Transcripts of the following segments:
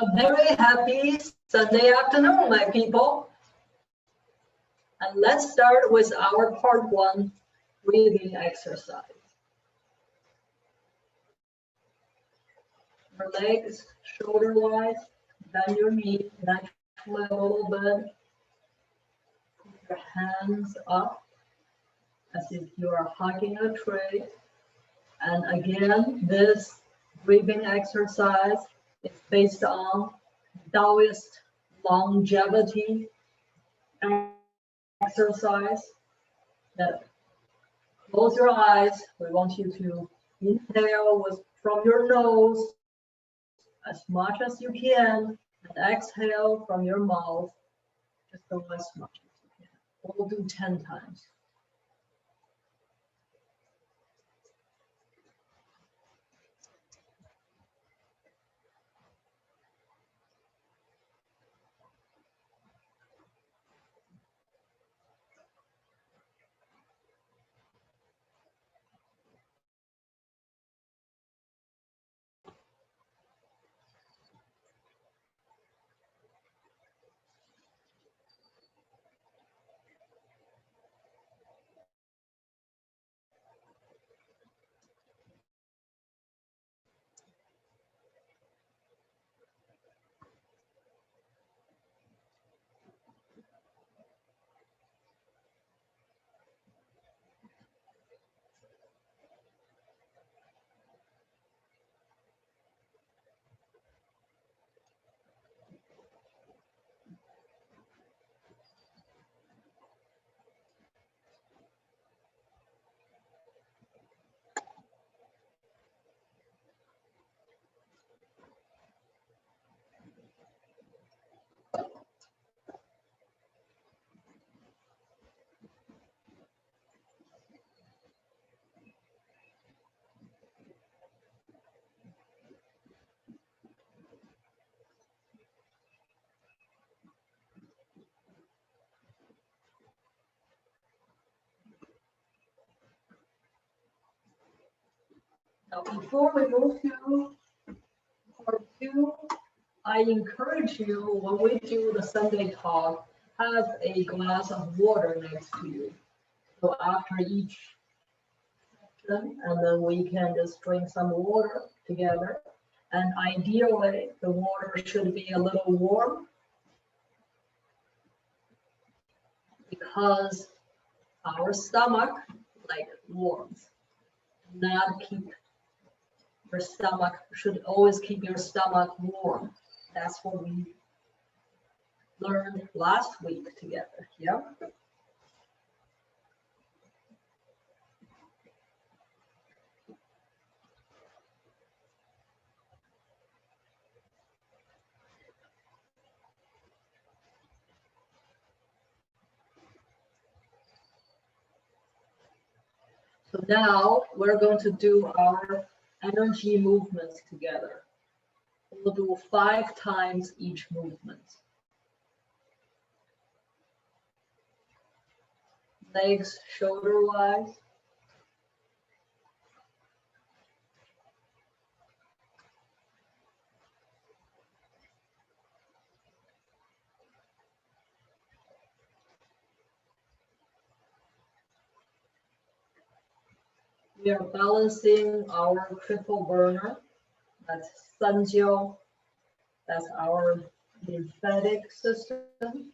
A very happy Sunday afternoon, my people. And let's start with our part 1 breathing exercise. Your legs shoulder wide, bend your knees naturally a little bit. Put your hands up as if you are hugging a tree. And again, this breathing exercise is based on Taoist longevity exercise. That close your eyes. We want you to inhale from your nose as much as you can, and exhale from your mouth just as much as you can. We'll do 10 times. Now, before we move to part 2, I encourage you, when we do the Sunday talk, have a glass of water next to you. So after each session, and then we can just drink some water together. And ideally, the water should be a little warm, because our stomach like warmth. Not keep your stomach, should always keep your stomach warm. That's what we learned last week together. Yeah. So now we're going to do our energy movements together. We'll do 5 times each movement. Legs shoulder wide. We are balancing our triple burner. That's Sanjiao. That's our lymphatic system.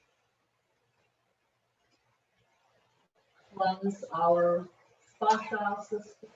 Cleanse our fascia system.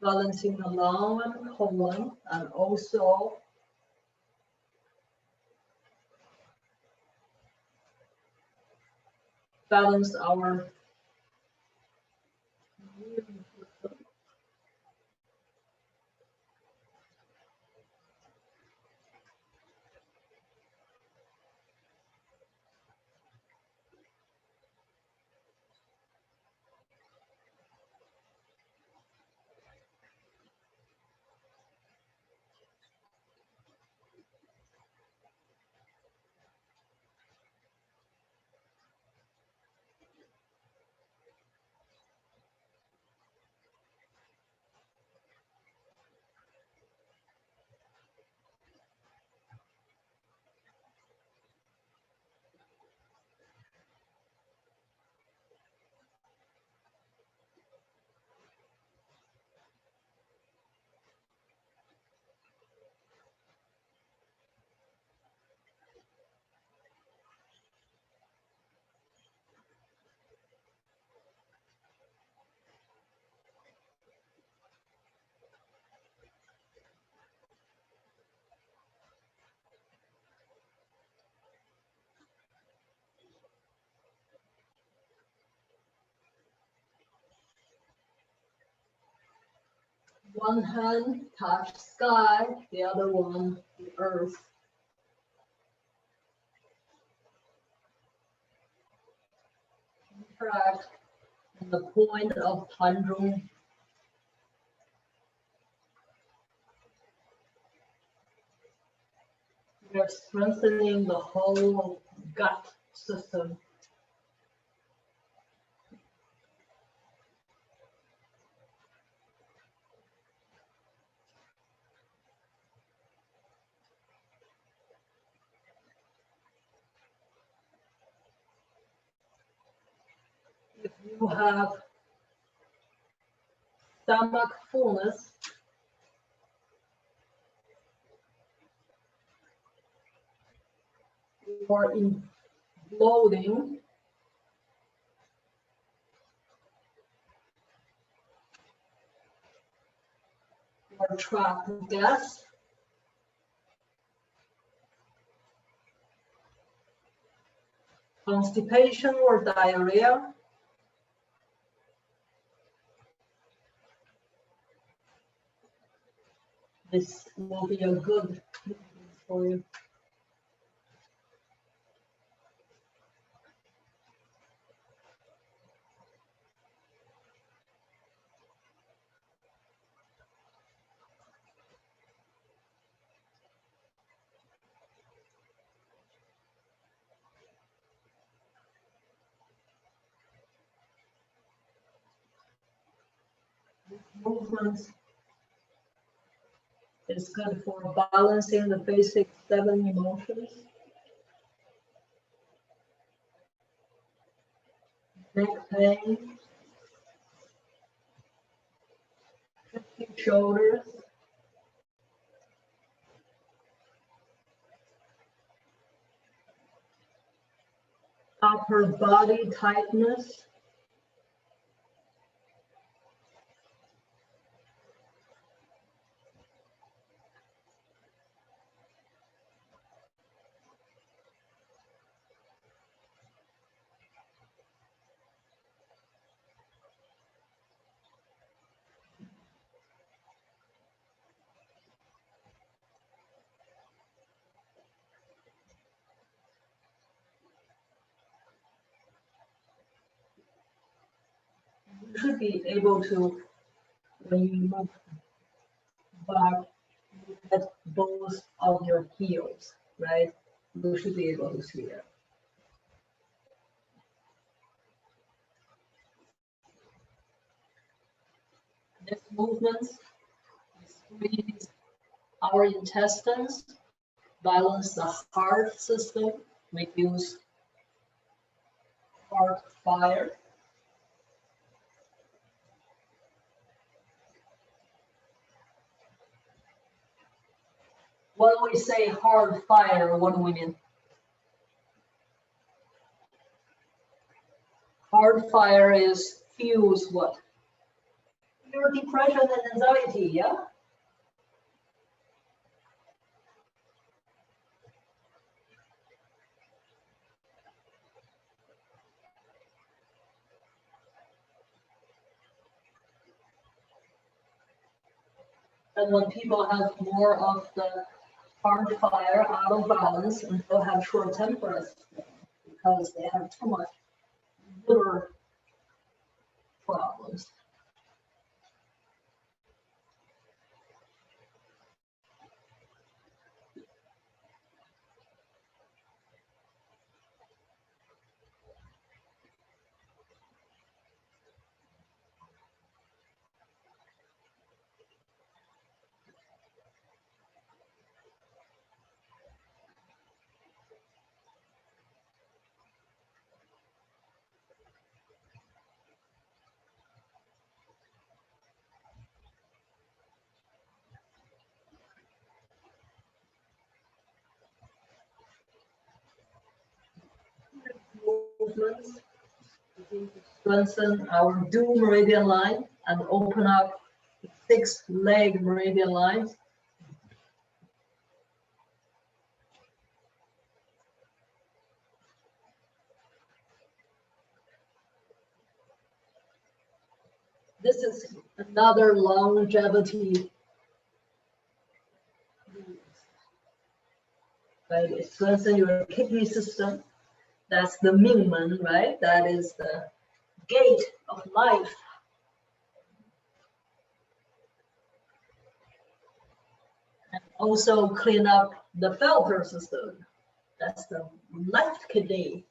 balancing the lung and colon, and also balance our immune system. One hand touch sky, the other one the earth. Interact at the point of Tandrung. We are strengthening the whole gut system. If you have stomach fullness, or in bloating, or trapped gas, constipation or diarrhea, this will be a good movement for you. This movement is good for balancing the basic 7 emotions. Neck pain, shoulders, upper body tightness, you should be able to, when you move back, at both of your heels, right? You should be able to see it. This movement squeeze our intestines, balance the heart system, reduce heart fire. When we say hard fire, what do we mean? Hard fire is fuels what? Fear, depression, and anxiety, yeah? And when people have more of the heart fire out of balance, and they'll have short tempers because they have too much liver problems. Movements to strengthen our dual meridian line and open up 6 leg meridian lines. This is another longevity, right? It strengthens your kidney system. That's the Mingmen, right? That is the gate of life. And also clean up the filter system. That's the left kidney.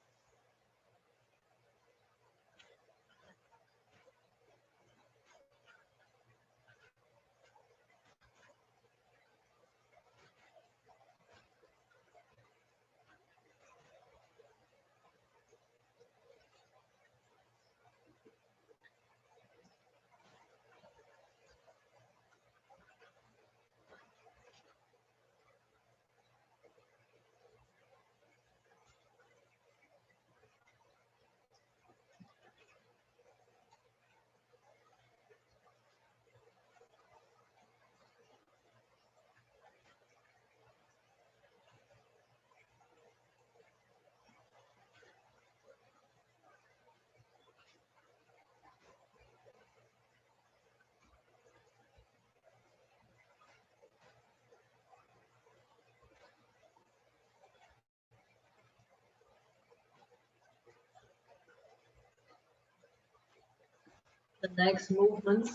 The next movement,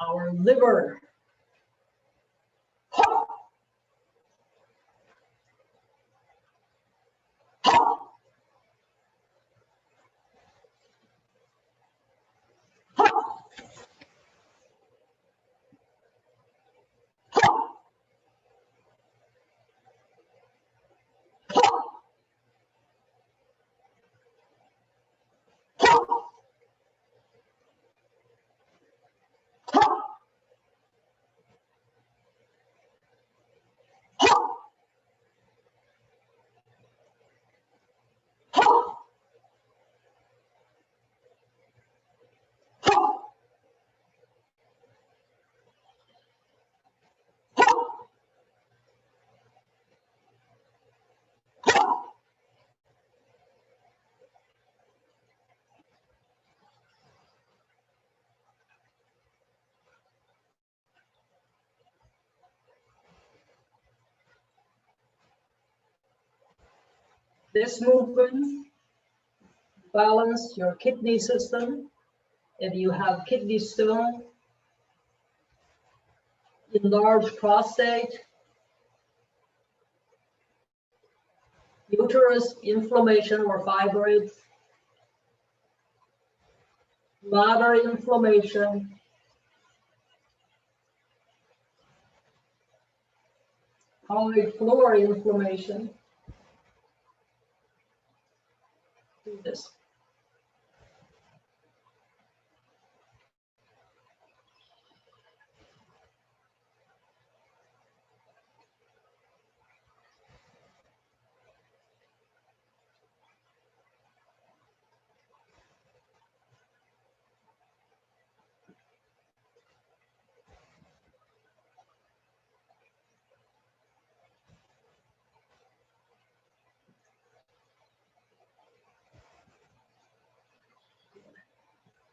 our liver. This movement balance your kidney system. If you have kidney stone, enlarged prostate, uterus inflammation or fibroids, bladder inflammation, pelvic floor inflammation, do this.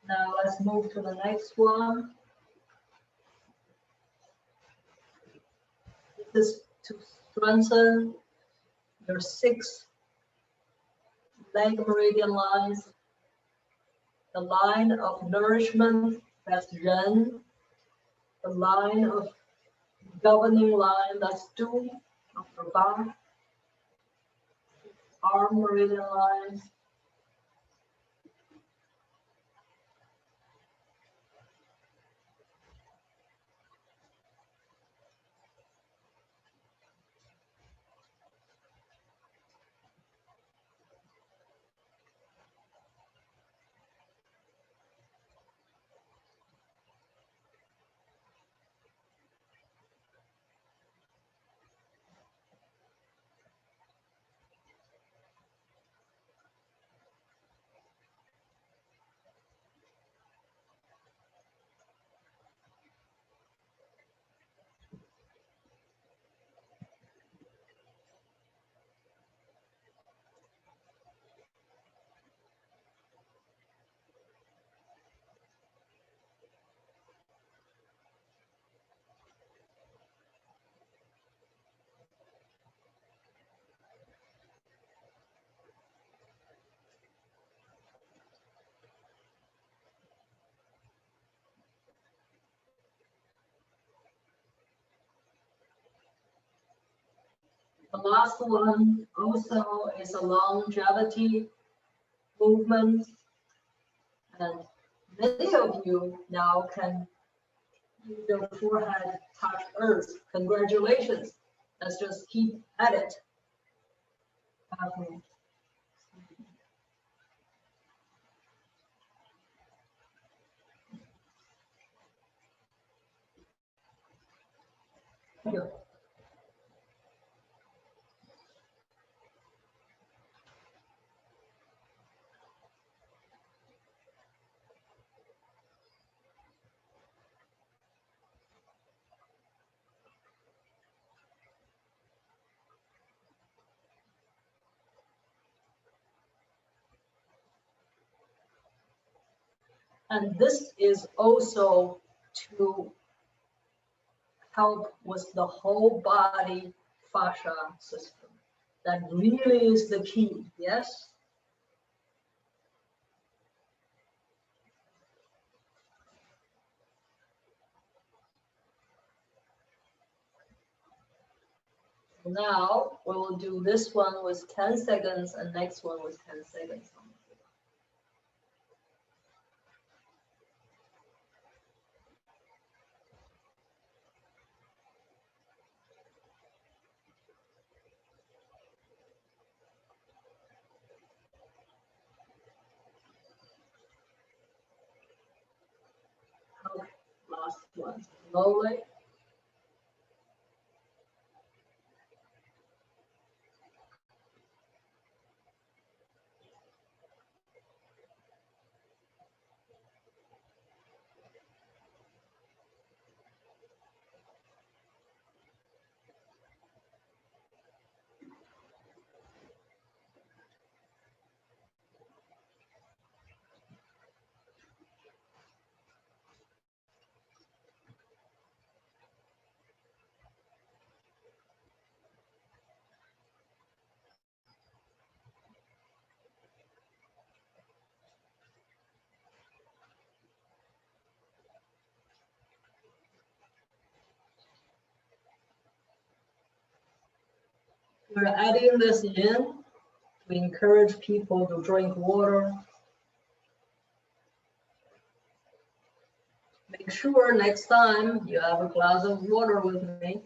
Now let's move to the next one. This is to strengthen your 6 leg meridian lines. The line of nourishment, that's Ren. The line of governing line, that's Du, of Ba. Arm meridian lines. The last one also is a longevity movement, and many of you now can use your forehead touch earth. Congratulations. Let's just keep at it. Thank you. And this is also to help with the whole body fascia system. That really is the key, yes? Now we will do this one with 10 seconds and next one with 10 seconds. Okay, last one, slowly. We're adding this in to encourage people to drink water. Make sure next time you have a glass of water with me.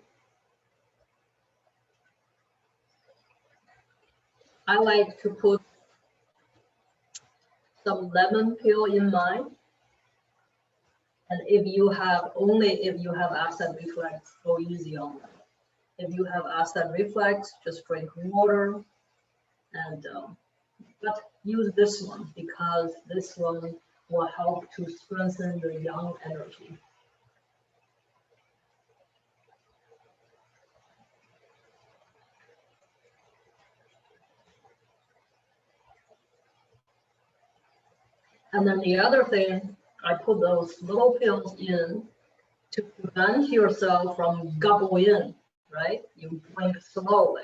I like to put some lemon peel in mine. And if you have, only if you have acid reflux, go easy on them. If you have acid reflux, just drink water. And but use this one because this one will help to strengthen your yang energy. And then the other thing, I put those little pills in to prevent yourself from gobble in, right? You drink slowly.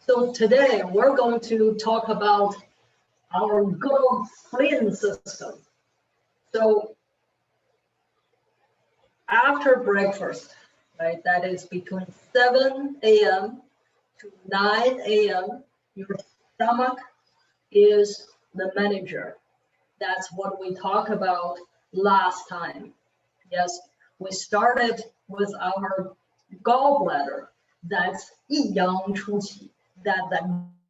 So today we're going to talk about our good old spleen system. So after breakfast, right, that is between 7 a.m. to 9 a.m., your stomach is the manager. That's what we talked about last time. Yes, we started with our gallbladder. That's 一阳初起, that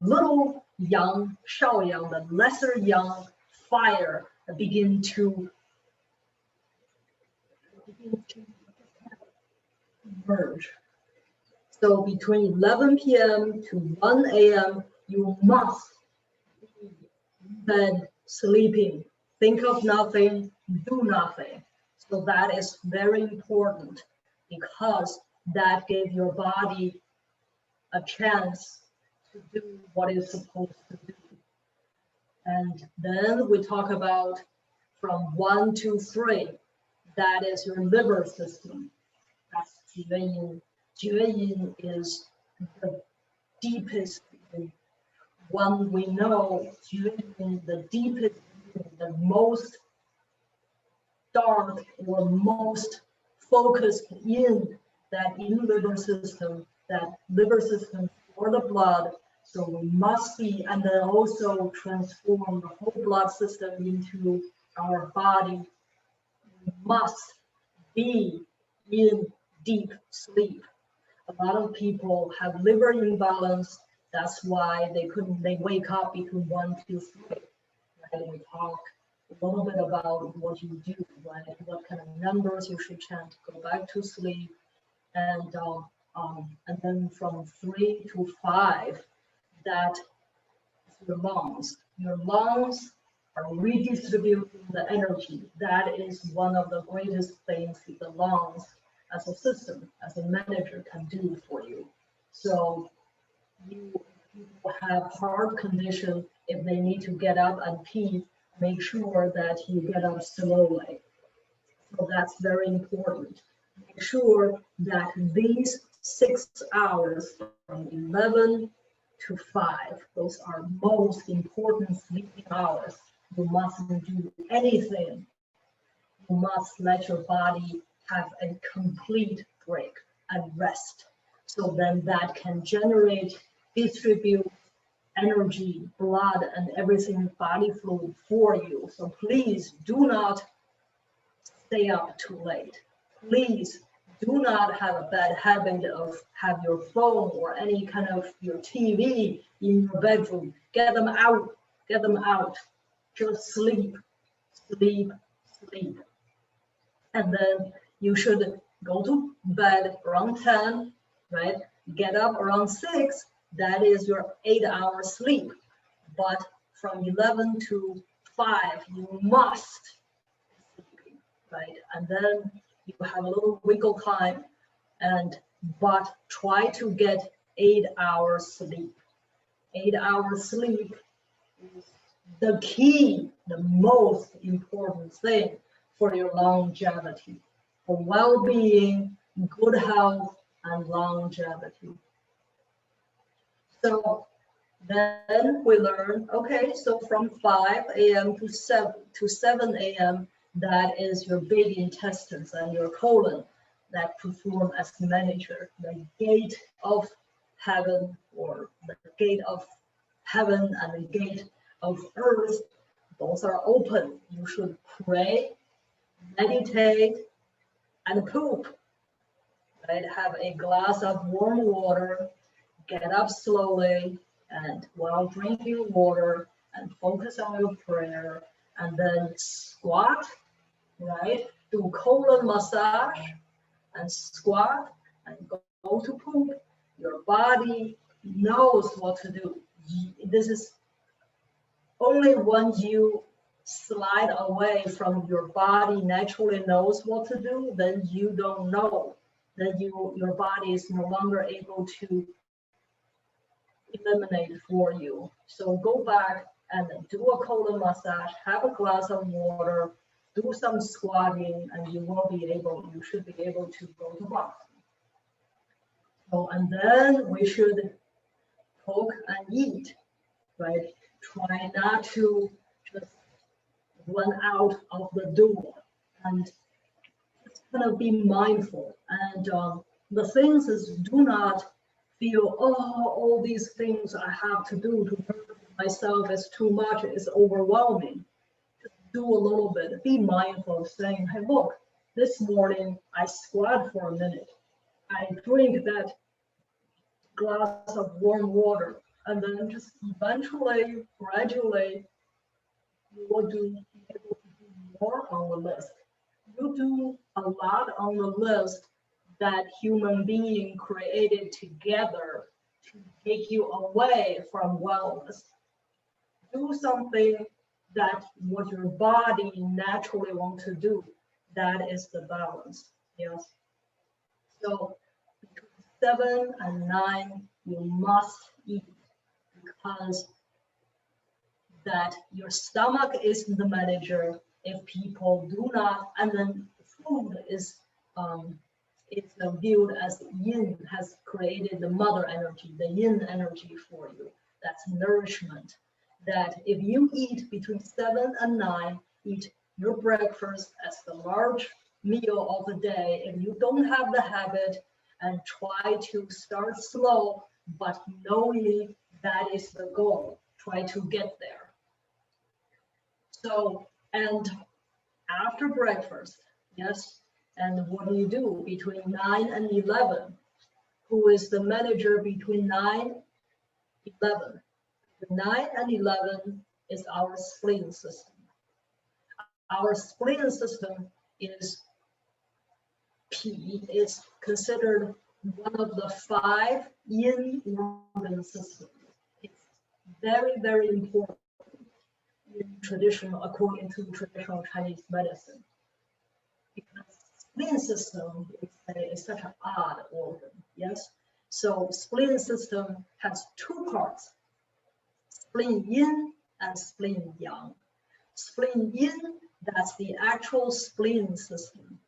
little yang, 少阳, the lesser yang fire begin to merge. So between 11 p.m. to 1 a.m., you must be in bed sleeping. Think of nothing, do nothing. So that is very important because that gives your body a chance to do what it's supposed to do. And then we talk about from 1 to 3, that is your liver system. That's 厥阴. 厥阴 is the deepest one we know. 厥阴, the deepest, the most dark or most focused in that liver system, for the blood. So we must be, and then also transform the whole blood system into our body. We must be in deep sleep. A lot of people have liver imbalance. That's why they wake up between 1 to 3. Right? We talk a little bit about what you do, right? What kind of numbers you should chant to go back to sleep. And then from 3 to 5, that is your lungs. Your lungs are redistributing the energy. That is one of the greatest things the lungs as a system, as a manager can do for you. So you have heart condition, if they need to get up and pee, make sure that you get up slowly. So that's very important. Make sure that these 6 hours from 11 to 5, those are most important sleeping hours. You mustn't do anything. You must let your body have a complete break and rest. So then that can distribute energy, blood, and everything, body fluid for you. So please do not stay up too late. Please do not have a bad habit of have your phone or any kind of your TV in your bedroom. Get them out. Get them out. Just sleep, sleep, sleep. And then you should go to bed around 10, right? Get up around 6. That is your 8-hour sleep. But from 11 to 5, you must be sleeping, right? And then you have a little wiggle time, but try to get 8 hours sleep. 8 hours sleep is the key, the most important thing for your longevity, for well-being, good health, and longevity. So then we learn, okay, so from 5 a.m. to 7 a.m., that is your big intestines and your colon that perform as manager, the gate of heaven, or the gate of heaven and the gate of earth. Those are open. You should pray, meditate, and poop. Right? Have a glass of warm water, get up slowly, and while drinking water, and focus on your prayer, and then squat, right? Do colon massage, and squat, and go to poop. Your body knows what to do. This is only when you slide away from your body naturally knows what to do, then you don't know. Then your body is no longer able to eliminate for you. So go back and do a colon massage, have a glass of water, do some squatting, and you should be able to go to boxing. So, and then we should cook and eat, right? Try not to just run out of the door, and just kind of be mindful. And the things is, do not feel, oh, all these things I have to do to hurt myself is too much, it's overwhelming. Just do a little bit. Be mindful of saying, hey, look, this morning I squat for a minute. I drink that glass of warm water, and then just eventually, gradually, you will be able to do more on the list. You do a lot on the list that human being created together to take you away from wellness. Do something that what your body naturally wants to do. That is the balance. Yes. So between 7 and 9, you must eat, because that your stomach is the manager. If people do not, and then food is it's viewed as yin, has created the mother energy, the yin energy for you. That's nourishment. That if you eat between 7 and 9, eat your breakfast as the large meal of the day. If you don't have the habit, and try to start slow, but knowing that is the goal. Try to get there. So, and after breakfast, yes, and what do you do between 9 and 11? Who is the manager between 9 and 11? 9 and 11 is our spleen system. Our spleen system is considered one of the 5 yin organ systems. It's very, very important according to traditional Chinese medicine, because spleen system is such an odd organ. Yes, so spleen system has 2 parts: spleen yin and spleen yang. Spleen yin, that's the actual spleen system,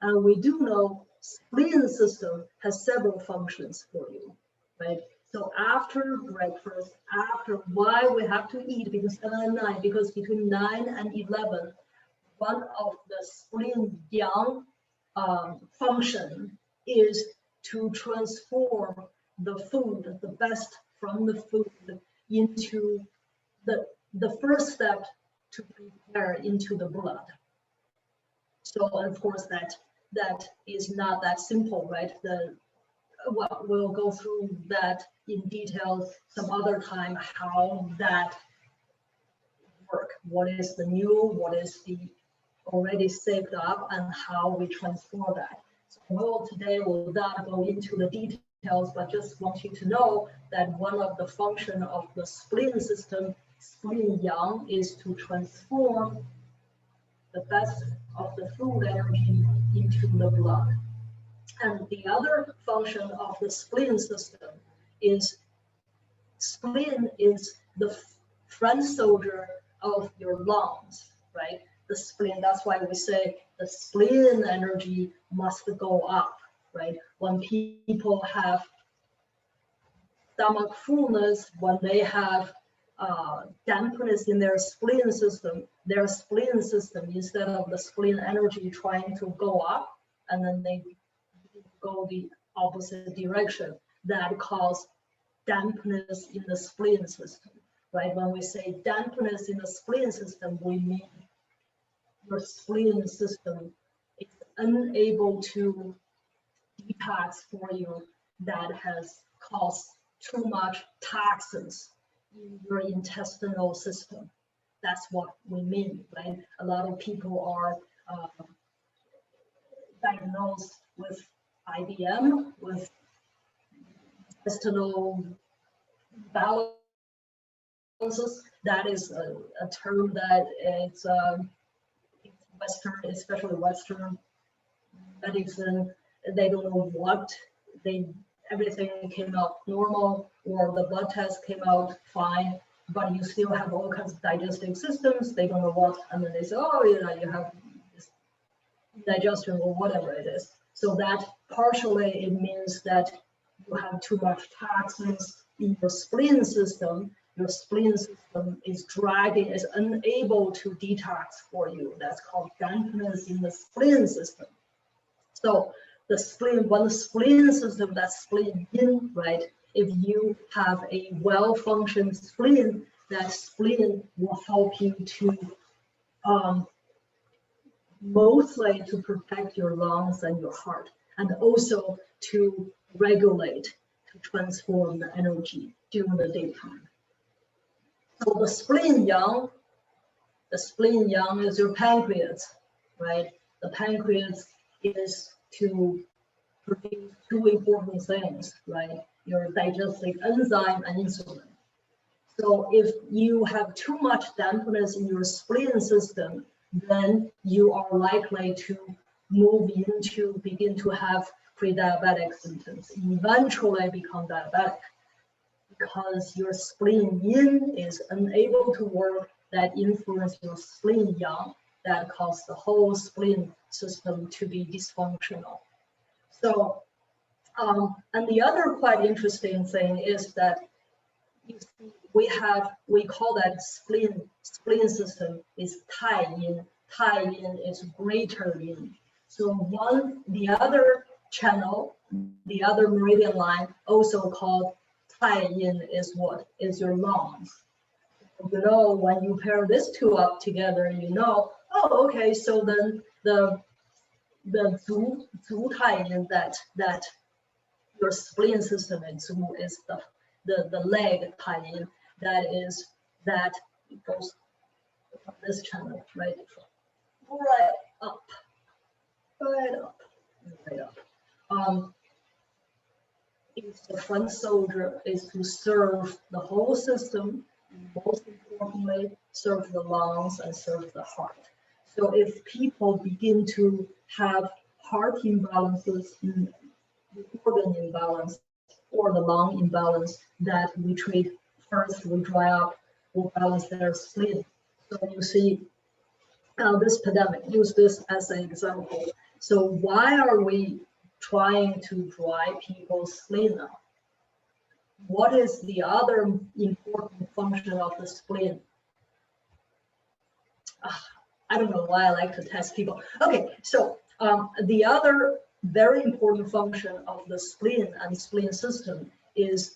and we do know spleen system has several functions for you, right? So after breakfast, why we have to eat between 7 and 9, because between 9 and 11, one of the spleen yang function is to transform the food, the best from the food, into the first step to prepare into the blood. So of course that is not that simple, right? Well, we'll go through that in detail some other time, how that work, what is the new, what is the already saved up, and how we transform that. So today we'll not go into the details, but just want you to know that one of the function of the spleen system, spleen yang, is to transform the best of the food energy into the blood. And the other function of the spleen system is, spleen is the front soldier of your lungs, right? The spleen, that's why we say the spleen energy must go up, right? When people have stomach fullness, when they have dampness in their spleen system, instead of the spleen energy trying to go up, and then they go the opposite direction, that cause dampness in the spleen system, right? When we say dampness in the spleen system, we mean your spleen system is unable to detox for you, that has caused too much toxins in your intestinal system. That's what we mean, right? A lot of people are diagnosed with IBM, with intestinal bowel imbalances. That is a term that it's Western, especially Western medicine. They don't know what everything came out normal, or the blood test came out fine, but you still have all kinds of digestive systems. They don't know what, and then they say, oh, you have this digestion or whatever it is. So that partially it means that you have too much toxins in your spleen system. Your spleen system is dragging, is unable to detox for you. That's called dampness in the spleen system. So the spleen, when the spleen system, that's spleen yin, right? If you have a well-functioned spleen, that spleen will help you to mostly to protect your lungs and your heart, and also to regulate, to transform the energy during the daytime. So the spleen yang is your pancreas, right? The pancreas is to produce two important things, right? Your digestive enzyme and insulin. So if you have too much dampness in your spleen system, then you are likely to begin to have pre-diabetic symptoms, eventually become diabetic, because your spleen yin is unable to work, that influence your spleen yang, that causes the whole spleen system to be dysfunctional. So, and the other quite interesting thing is that you see, we call that spleen system is tai yin. Tai yin is greater yin. So the other channel, the other meridian line, also called tai yin, is what? Is your lungs. You know, when you pair these two up together, you know, oh, okay, so then the zu tai yin, that your spleen system is the leg tai yin, that goes from this channel, right up. Is the front soldier, is to serve the whole system, most importantly, serve the lungs and serve the heart. So if people begin to have heart imbalances, the organ imbalance, or the lung imbalance, that we treat first, we dry up, we'll balance their spleen. So you see, this pandemic, use this as an example. So why are we trying to dry people's spleen up? What is the other important function of the spleen? I don't know why I like to test people. Okay, so the other very important function of the spleen and spleen system is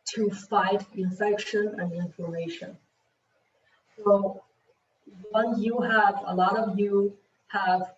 to fight infection and inflammation. So when you have, a lot of you have,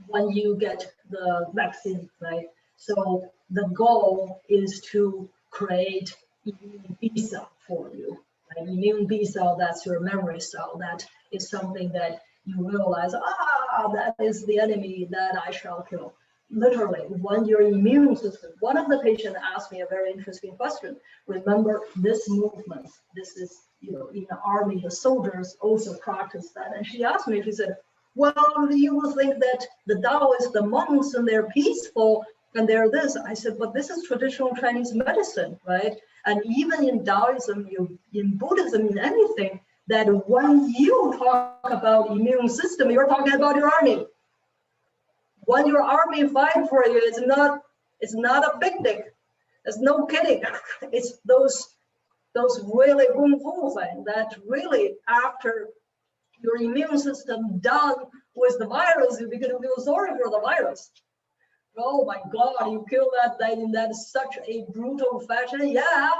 when you get the vaccine, right? So the goal is to create immune B cell for you. Right? Immune B cell, that's your memory cell. That is something that you realize, that is the enemy that I shall kill. Literally, when your immune system, one of the patients asked me a very interesting question. Remember this movement, this is, in the army, the soldiers also practice that. And she asked me, she said, well, you will think that the Taoists, the monks, and they're peaceful, and they're this. I said, but this is traditional Chinese medicine, right? And even in Taoism, in Buddhism, in anything, that when you talk about immune system, you're talking about your army. When your army fight for you, it's not a picnic. It's no kidding. It's those really wonderful things that really, after your immune system done with the virus, you begin to feel sorry for the virus. Oh my God, you kill that thing in that such a brutal fashion. Yeah,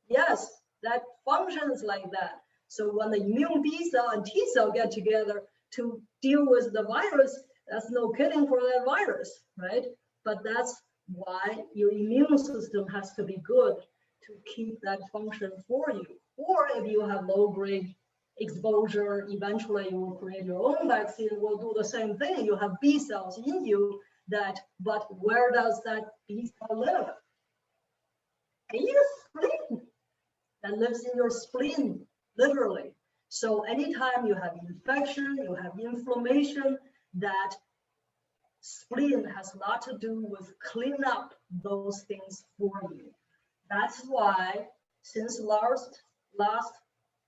yes, that functions like that. So when the immune B cell and T cell get together to deal with the virus, that's no kidding for that virus, right? But that's why your immune system has to be good to keep that function for you. Or if you have low-grade exposure, eventually you will create your own vaccine, will do the same thing. You have B cells in you but where does that B cell live? In your spleen. that lives in your spleen, literally. So anytime you have infection, you have inflammation, that spleen has a lot to do with clean up those things for you. That's why since last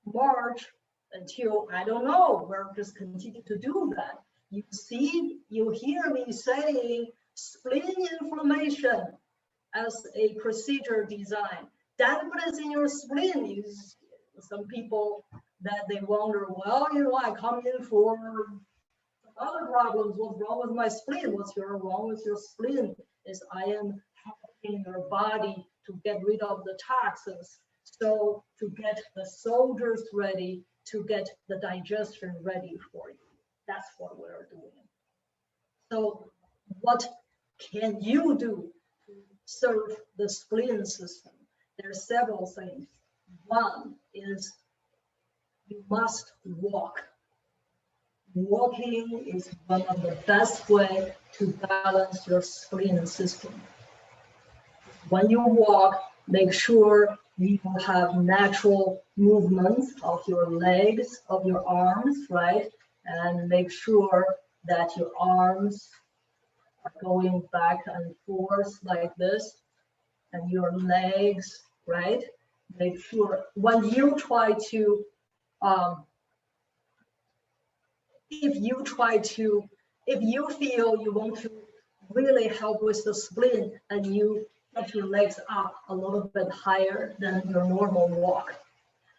March until, I don't know, we're just continue to do that. You see, you hear me saying spleen inflammation as a procedure design. That what is in your spleen is some people that they wonder, well, I come in for other problems. What's wrong with my spleen? What's wrong with your spleen? Is I am helping your body to get rid of the toxins. So to get the soldiers ready, to get the digestion ready for you. That's what we're doing. So what can you do to serve the spleen system? There are several things. One is you must walk. Walking is one of the best way to balance your spleen system. When you walk, make sure you have natural movements of your legs, of your arms, right? And make sure that your arms are going back and forth like this, and your legs, right? Make sure when you try to, if you feel you want to really help with the spleen, and you get your legs up a little bit higher than your normal walk.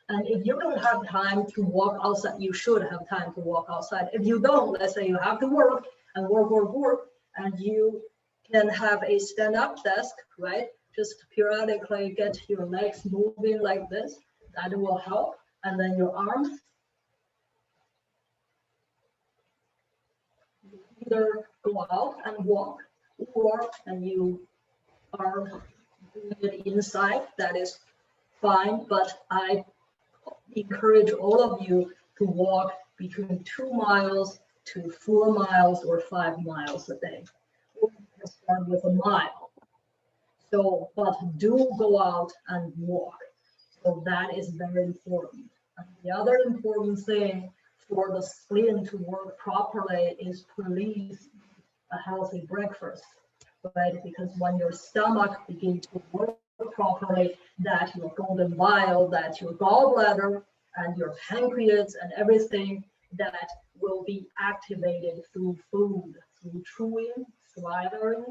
And if you don't have time to walk outside, you should have time to walk outside. If you don't, let's say you have to work, and you can have a stand-up desk, right? Just periodically get your legs moving like this. That will help. And then your arms. Either go out and walk, or and you are doing it inside, that is fine, but I encourage all of you to walk between 2 miles to 4 miles or 5 miles a day. Or you can start with a mile. So, but do go out and walk. So that is very important. And the other important thing for the spleen to work properly is please a healthy breakfast, right? Because when your stomach begins to work properly, that your golden bile, that your gallbladder and your pancreas and everything that will be activated through food, through chewing, swallowing,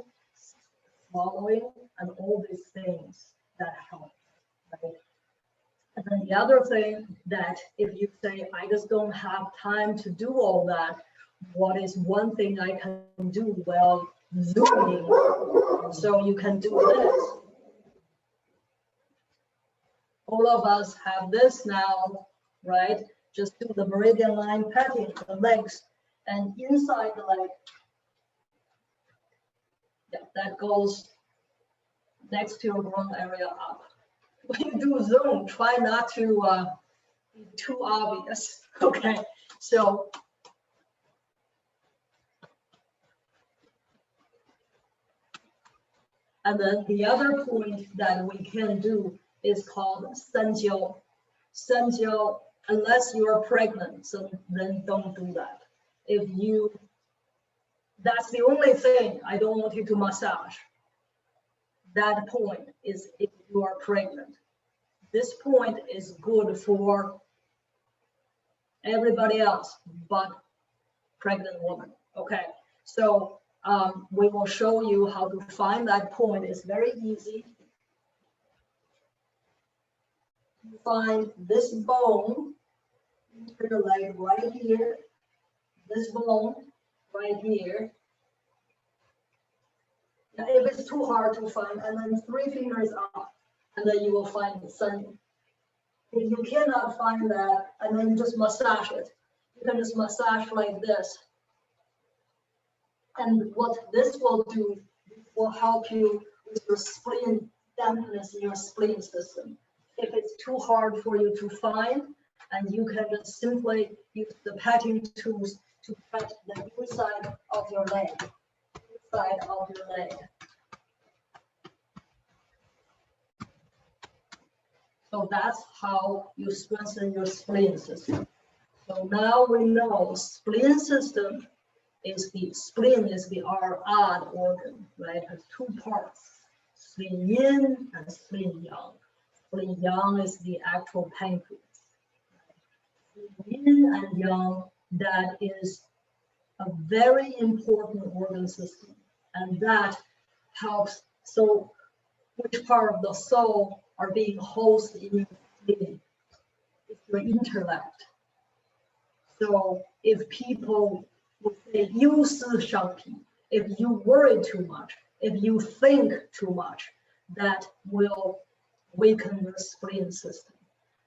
and all these things that help, right? And then the other thing that if you say, I just don't have time to do all that, what is one thing I can do? Well, Zooming. So you can do this. All of us have this now, right? Just do the meridian line patting the legs, and inside the leg, yeah, that goes next to your groin area up. When you do Zoom, try not to be too obvious, okay? So, and then the other point that we can do is called Sanjiao. Sanjiao, unless you're pregnant, so then don't do that. If you, that's the only thing I don't want you to massage. That point is if you are pregnant. This point is good for everybody else but pregnant woman, okay? So we will show you how to find that point. It's very easy. You find this bone in your leg right here, this bone right here. Now, if it's too hard to find, and then 3 fingers up, and then you will find the sun. If you cannot find that, and then you just massage it. You can just massage like this. And what this will do will help you with your spleen dampness in your spleen system. If it's too hard for you to find, and you can just simply use the patting tools to pat the inside of your leg. Inside of your leg. So that's how you strengthen your spleen system. So now we know spleen system is spleen is our odd organ, right? It has two parts, spleen yin and spleen yang. Spleen yang is the actual pancreas. Spleen yin and yang, that is a very important organ system, and that helps. So which part of the soul are being hosted in your spleen? It's your intellect. So if people would say, you if you worry too much, if you think too much, that will weaken your spleen system.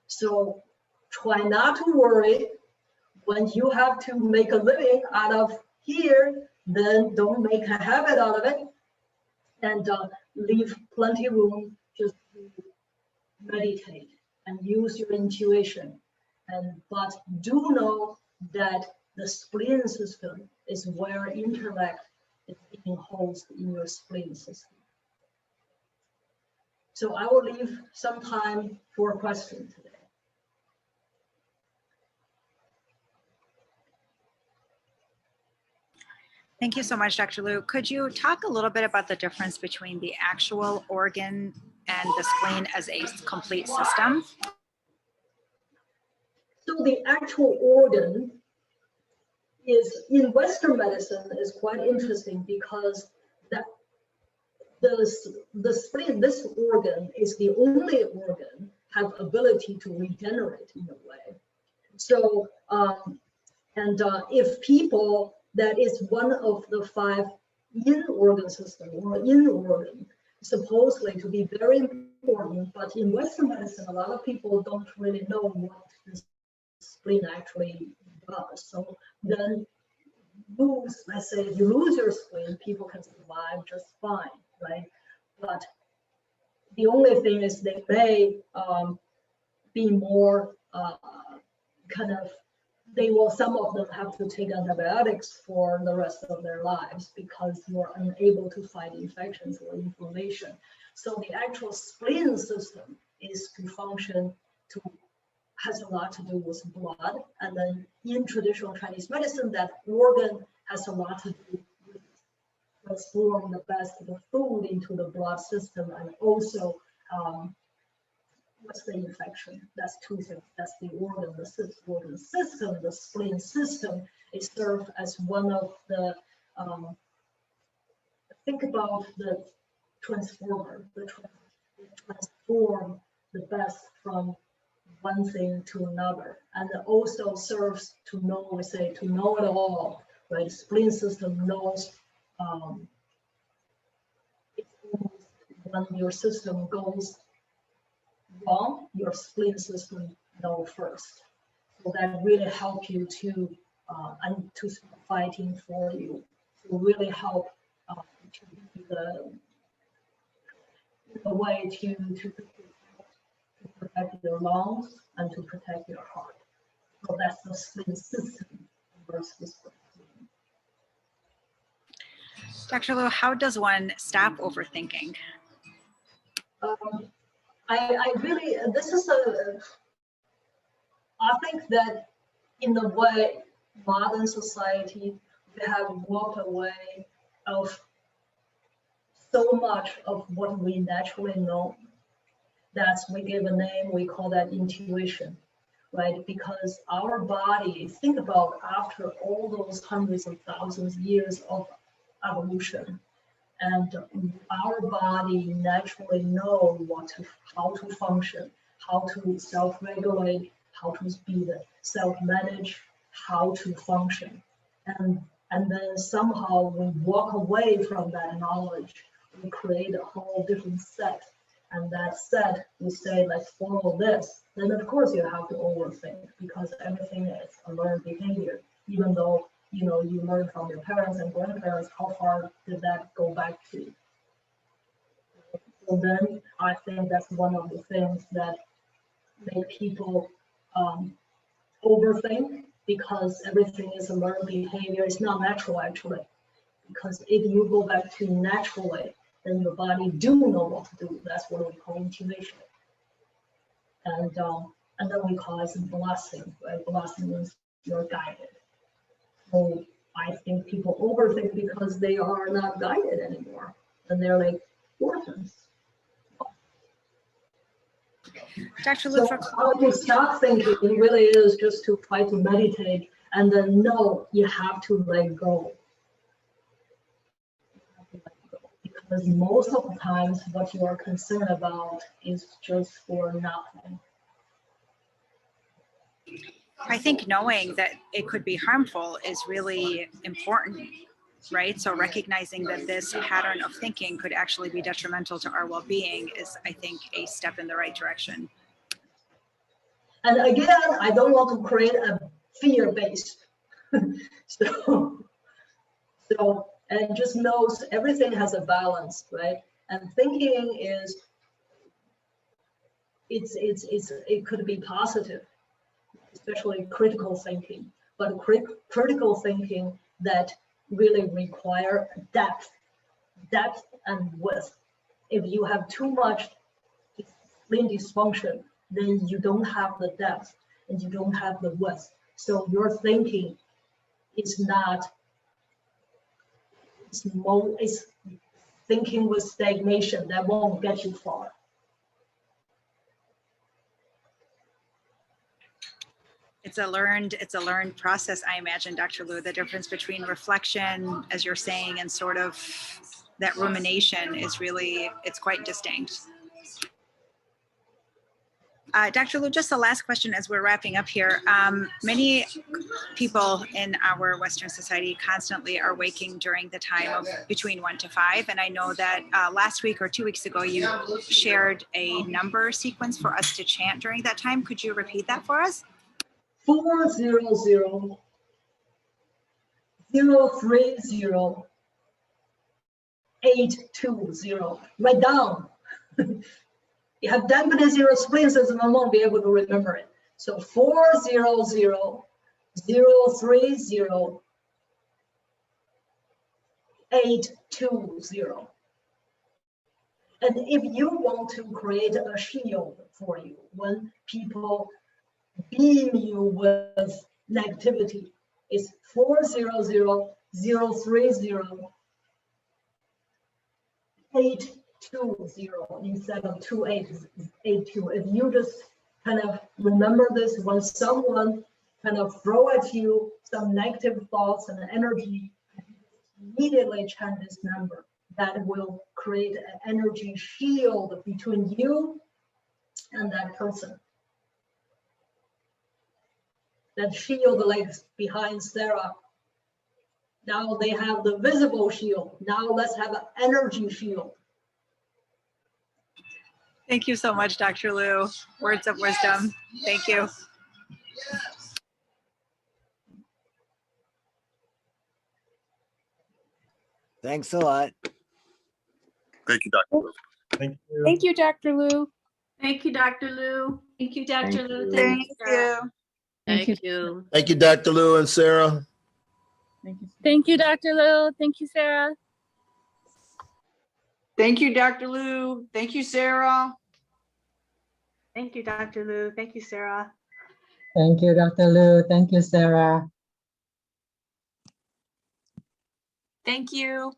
So try not to worry. When you have to make a living out of here, then don't make a habit out of it, and leave plenty room just to meditate and use your intuition. But do know that the spleen system is where intellect is being hosted in your spleen system. So I will leave some time for a question today. Thank you so much, Dr. Liu. Could you talk a little bit about the difference between the actual organ and the spleen as a complete system? So the actual organ is, in Western medicine, is quite interesting because that the spleen, this organ, is the only organ have ability to regenerate in a way. So if people, that is one of the 5 yin organ system or yin organ, supposedly to be very important, but in Western medicine, a lot of people don't really know what the spleen actually does. So then let's say if you lose your spleen, people can survive just fine, right? But the only thing is they may be more some of them have to take antibiotics for the rest of their lives because you're unable to fight infections or inflammation. So the actual spleen system is to function has a lot to do with blood. And then in traditional Chinese medicine, that organ has a lot to do with transform the best of the food into the blood system, and also what's the infection? That's 2 things. That's the organ, the organ system, the spleen system. It serves as one of the, think about the transformer, transform the best from one thing to another, and it also serves to know, we say, to know it all, right? The spleen system knows it's almost when your system goes wrong, your spleen system know first. So that really help you to and to fighting for you, to really help to be the way to protect your lungs and to protect your heart. So that's the spleen system versus the spleen. Dr. Liu, how does one stop overthinking? I really, I think that in the way modern society, we have walked away of so much of what we naturally know. That's, we give a name, we call that intuition, right? Because our body, think about after all those hundreds of thousands of years of evolution, and our body naturally know how to function, how to self-regulate, how to be self-manage, how to function. And then somehow we walk away from that knowledge. We create a whole different set. And that set, we say, let's follow this. Then of course you have to overthink, because everything is a learned behavior. Even though you learn from your parents and grandparents, how far did that go back to? So then I think that's one of the things that make people overthink, because everything is a learned behavior. It's not natural, actually, because if you go back to naturally, then the body do know what to do. That's what we call intuition. and then we call it blessing, right? Blessing means you're guided. So I think people overthink because they are not guided anymore, and they're like orphans. Dr. Lu, So how you stop thinking really is just to try to meditate, and then know you have to let go. Because most of the times what you are concerned about is just for nothing. I think knowing that it could be harmful is really important, right? So recognizing that this pattern of thinking could actually be detrimental to our well-being is, I think, a step in the right direction. And again, I don't want to create a fear-based. So, and just knows everything has a balance, right? And thinking is, it could be positive, especially critical thinking, but critical thinking that really require depth and width. If you have too much spleen dysfunction, then you don't have the depth and you don't have the width. So your thinking is not, it's thinking with stagnation that won't get you far. It's a learned process, I imagine, Dr. Lu. The difference between reflection, as you're saying, and sort of that rumination is really, it's quite distinct. Dr. Lu, just the last question as we're wrapping up here. Many people in our Western society constantly are waking during the time of between 1 to 5. And I know that last week or 2 weeks ago, you shared a number sequence for us to chant during that time. Could you repeat that for us? 400 030 820. Write down. You have diabetes zero spleen system, I won't be able to remember it. So 400 030 820. And if you want to create a shield for you when people beam you with negativity, it's 400 030 820 instead of 2882. If you just kind of remember this, when someone kind of throw at you some negative thoughts and energy, immediately chant this number. That will create an energy shield between you and that person. That shield, like behind Sarah, now they have the visible shield. Now let's have an energy shield. Thank you so much, Dr. Lu. Words of wisdom. Thank you. Thanks a lot. Thank you, Dr. Lu. Thank you. Thank you, Dr. Lu. Thank you, Dr. Lu. Thank you, Dr. Lu. Thank you. Thank you. Thank you, Dr. Lu and Sarah. Thank you, Dr. Lu. Thank you, Sarah. Thank you, Dr. Lu. Thank you, Sarah. Thank you, Dr. Lu. Thank you, Sarah. Thank you, Dr. Lu. Thank you, Sarah. Thank you.